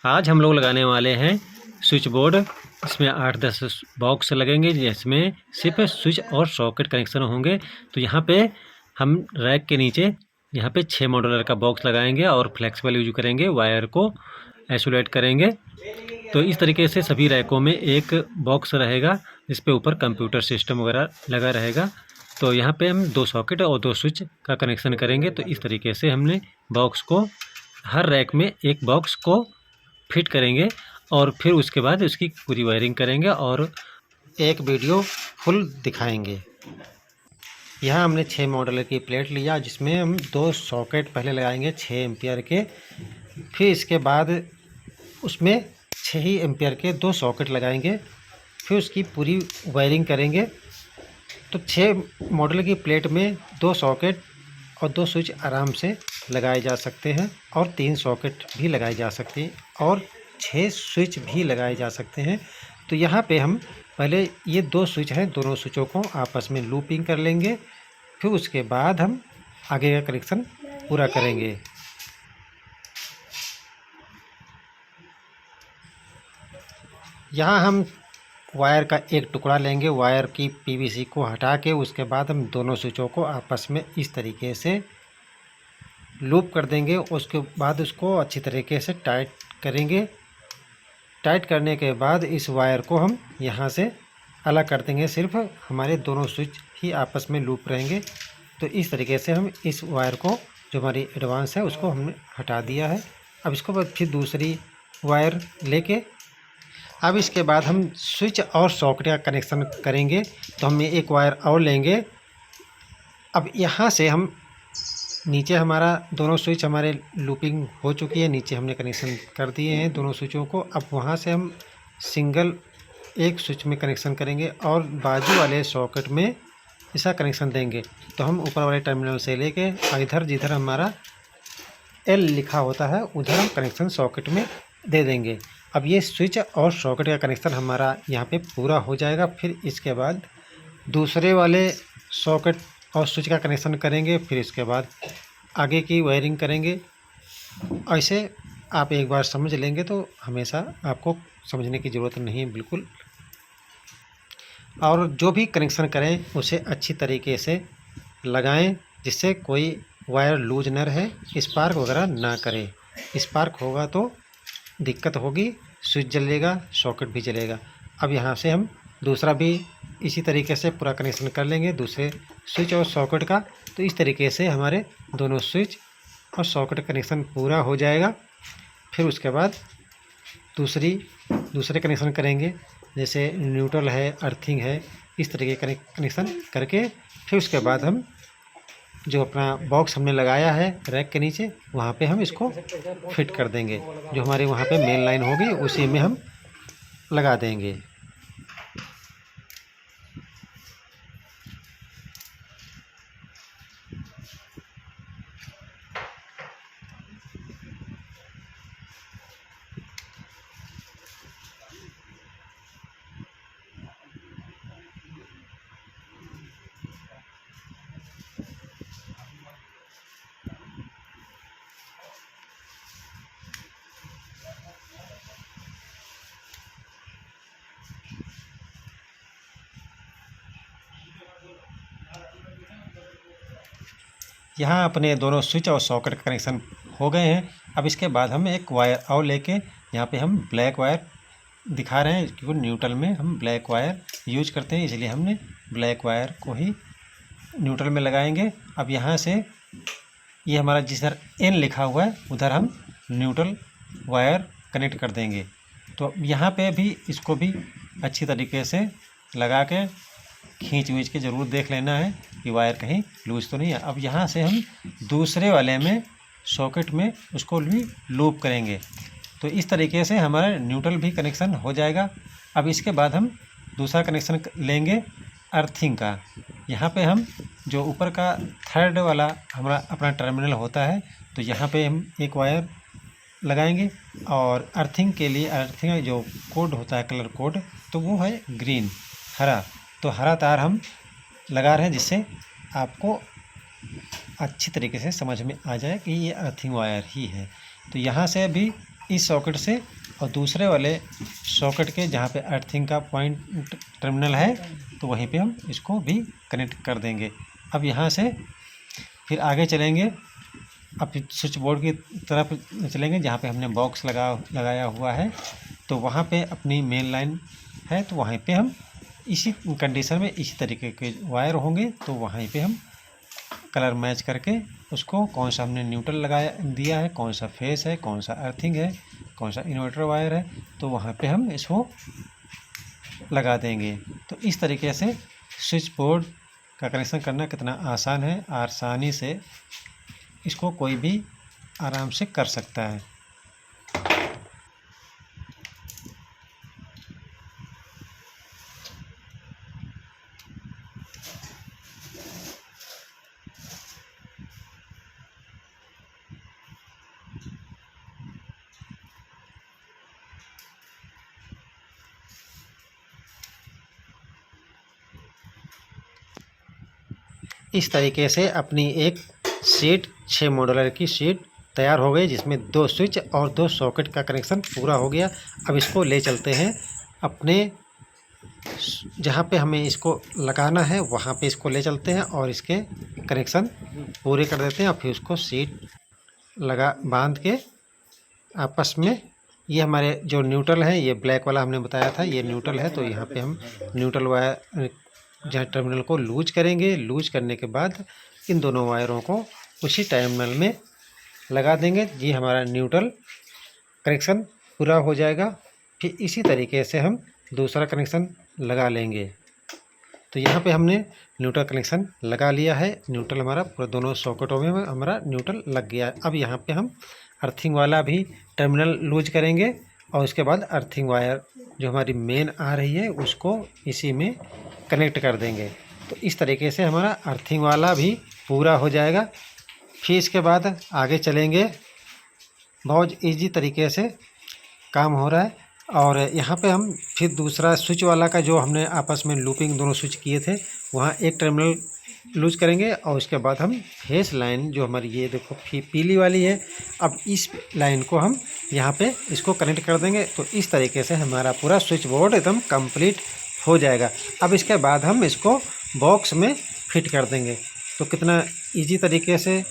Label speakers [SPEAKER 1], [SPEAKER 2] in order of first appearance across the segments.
[SPEAKER 1] आज हम लोग लगाने वाले हैं स्विच बोर्ड। इसमें 8-10 बॉक्स लगेंगे जिसमें सिर्फ स्विच और सॉकेट कनेक्शन होंगे। तो यहाँ पे हम रैक के नीचे यहाँ पे 6 मॉड्यूलर का बॉक्स लगाएंगे और फ्लेक्सिबल यूज करेंगे, वायर को आइसोलेट करेंगे। तो इस तरीके से सभी रैकों में एक बॉक्स रहेगा जिस पे ऊपर कंप्यूटर सिस्टम वगैरह लगा रहेगा। तो यहाँ पे हम 2 सॉकेट और 2 स्विच का कनेक्शन करेंगे। तो इस तरीके से हमने बॉक्स को हर रैक में एक बॉक्स को फिट करेंगे और फिर उसके बाद उसकी पूरी वायरिंग करेंगे और एक वीडियो फुल दिखाएंगे। यहाँ हमने 6 मॉडल की प्लेट लिया जिसमें हम 2 सॉकेट पहले लगाएंगे 6 एम्पियर के, फिर इसके बाद उसमें 6 ही एम्पियर के 2 सॉकेट लगाएंगे, फिर उसकी पूरी वायरिंग करेंगे। तो 6 मॉडल की प्लेट में 2 सॉकेट और 2 स्विच आराम से लगाए जा सकते हैं और 3 सॉकेट भी लगाए जा सकते हैं और 6 स्विच भी लगाए जा सकते हैं। तो यहाँ पे हम पहले ये 2 स्विच हैं, दोनों स्विचों को आपस में लूपिंग कर लेंगे, फिर उसके बाद हम आगे का कनेक्शन पूरा करेंगे। यहाँ हम वायर का एक टुकड़ा लेंगे, वायर की पीवीसी को हटा के उसके बाद हम दोनों स्विचों को आपस में इस तरीके से लूप कर देंगे। उसके बाद उसको अच्छी तरीके से टाइट करेंगे। टाइट करने के बाद इस वायर को हम यहाँ से अलग कर देंगे, सिर्फ हमारे दोनों स्विच ही आपस में लूप रहेंगे। तो इस तरीके से हम इस वायर को, जो हमारी एडवांस है, उसको हमने हटा दिया है। अब इसको बाद फिर दूसरी वायर लेके अब इसके बाद हम स्विच और सॉकेट का कनेक्शन करेंगे। तो हम एक वायर और लेंगे। अब यहाँ से हम नीचे हमारा दोनों स्विच हमारे लूपिंग हो चुकी है, नीचे हमने कनेक्शन कर दिए हैं दोनों स्विचों को। अब वहाँ से हम सिंगल एक स्विच में कनेक्शन करेंगे और बाजू वाले सॉकेट में इसका कनेक्शन देंगे। तो हम ऊपर वाले टर्मिनल से लेके इधर जिधर हमारा एल लिखा होता है उधर हम कनेक्शन सॉकेट में दे देंगे। अब ये स्विच और सॉकेट का कनेक्शन हमारा यहाँ पे पूरा हो जाएगा। फिर इसके बाद दूसरे वाले सॉकेट और स्विच का कनेक्शन करेंगे, फिर इसके बाद आगे की वायरिंग करेंगे। ऐसे आप एक बार समझ लेंगे तो हमेशा आपको समझने की ज़रूरत नहीं है बिल्कुल। और जो भी कनेक्शन करें उसे अच्छी तरीके से लगाएं जिससे कोई वायर लूज न रहे, स्पार्क वगैरह ना करे। स्पार्क होगा तो दिक्कत होगी, स्विच जलेगा, सॉकेट भी जलेगा। अब यहाँ से हम दूसरा भी इसी तरीके से पूरा कनेक्शन कर लेंगे दूसरे स्विच और सॉकेट का। तो इस तरीके से हमारे दोनों स्विच और सॉकेट कनेक्शन पूरा हो जाएगा। फिर उसके बाद दूसरे कनेक्शन करेंगे, जैसे न्यूट्रल है, अर्थिंग है, इस तरीके का कनेक्शन करके फिर उसके बाद हम जो अपना बॉक्स हमने लगाया है रैक के नीचे वहाँ पे हम इसको फिट कर देंगे। जो हमारे वहाँ पे मेन लाइन होगी उसी में हम लगा देंगे। यहाँ अपने दोनों स्विच और सॉकेट का कनेक्शन हो गए हैं। अब इसके बाद हम एक वायर और लेके यहाँ पे हम ब्लैक वायर दिखा रहे हैं क्योंकि न्यूट्रल में हम ब्लैक वायर यूज करते हैं, इसलिए हमने ब्लैक वायर को ही न्यूट्रल में लगाएंगे। अब यहाँ से ये हमारा जिधर एन लिखा हुआ है उधर हम न्यूट्रल वायर कनेक्ट कर देंगे। तो यहाँ पे भी इसको भी अच्छी तरीके से लगा के खींच वींच के ज़रूर देख लेना है कि वायर कहीं लूज तो नहीं है। अब यहाँ से हम दूसरे वाले में सॉकेट में उसको भी लूप करेंगे। तो इस तरीके से हमारा न्यूट्रल भी कनेक्शन हो जाएगा। अब इसके बाद हम दूसरा कनेक्शन लेंगे अर्थिंग का। यहाँ पे हम जो ऊपर का थर्ड वाला हमारा अपना टर्मिनल होता है तो यहाँ पे हम एक वायर लगाएंगे और अर्थिंग के लिए अर्थिंग जो कोड होता है कलर कोड तो वो है ग्रीन, हरा। तो हरा तार हम लगा रहे हैं जिससे आपको अच्छी तरीके से समझ में आ जाए कि ये अर्थिंग वायर ही है। तो यहाँ से भी इस सॉकेट से और दूसरे वाले सॉकेट के जहाँ पे अर्थिंग का पॉइंट टर्मिनल है तो वहीं पे हम इसको भी कनेक्ट कर देंगे। अब यहाँ से फिर आगे चलेंगे, अब स्विच बोर्ड की तरफ चलेंगे जहाँ पे हमने बॉक्स लगाया हुआ है, तो वहाँ पे अपनी मेन लाइन है, तो वहीं पे हम इसी कंडीशन में इसी तरीके के वायर होंगे, तो वहीं पे हम कलर मैच करके उसको कौन सा हमने न्यूट्रल लगाया दिया है, कौन सा फेस है, कौन सा अर्थिंग है, कौन सा इन्वर्टर वायर है, तो वहाँ पे हम इसको लगा देंगे। तो इस तरीके से स्विच बोर्ड का कनेक्शन करना कितना आसान है, आसानी से इसको कोई भी आराम से कर सकता है। इस तरीके से अपनी एक शीट 6 मॉड्यूलर की शीट तैयार हो गई, जिसमें 2 स्विच और 2 सॉकेट का कनेक्शन पूरा हो गया। अब इसको ले चलते हैं अपने जहाँ पे हमें इसको लगाना है वहाँ पे इसको ले चलते हैं और इसके कनेक्शन पूरे कर देते हैं और फिर उसको शीट बांध के आपस में, ये हमारे जो न्यूट्रल है, ये ब्लैक वाला हमने बताया था ये न्यूट्रल है, तो यहाँ पे हम न्यूट्रल वायर जहाँ टर्मिनल को लूज करेंगे, लूज करने के बाद इन दोनों वायरों को उसी टर्मिनल में लगा देंगे। ये हमारा न्यूट्रल कनेक्शन पूरा हो जाएगा। फिर इसी तरीके से हम दूसरा कनेक्शन लगा लेंगे। तो यहाँ पे हमने न्यूट्रल कनेक्शन लगा लिया है, न्यूट्रल हमारा पूरा दोनों सॉकेटों में हमारा न्यूट्रल लग गया है। अब यहाँ पे हम अर्थिंग वाला भी टर्मिनल लूज करेंगे और उसके बाद अर्थिंग वायर जो हमारी मेन आ रही है उसको इसी में कनेक्ट कर देंगे। तो इस तरीके से हमारा अर्थिंग वाला भी पूरा हो जाएगा। फिर इसके बाद आगे चलेंगे, बहुत इजी तरीके से काम हो रहा है। और यहाँ पे हम फिर दूसरा स्विच वाला का जो हमने आपस में लूपिंग दोनों स्विच किए थे वहाँ एक टर्मिनल लूज करेंगे और उसके बाद हम फेस लाइन जो हमारी ये देखो पीली वाली है, अब इस लाइन को हम यहाँ पे इसको कनेक्ट कर देंगे। तो इस तरीके से हमारा पूरा स्विच बोर्ड एकदम कंप्लीट हो जाएगा। अब इसके बाद हम इसको बॉक्स में फिट कर देंगे। तो कितना इजी तरीके से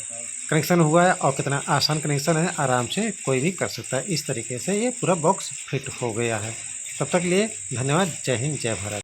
[SPEAKER 1] कनेक्शन हुआ है और कितना आसान कनेक्शन है, आराम से कोई भी कर सकता है। इस तरीके से ये पूरा बॉक्स फिट हो गया है। तब तक लिए धन्यवाद। जय हिंद, जय भारत।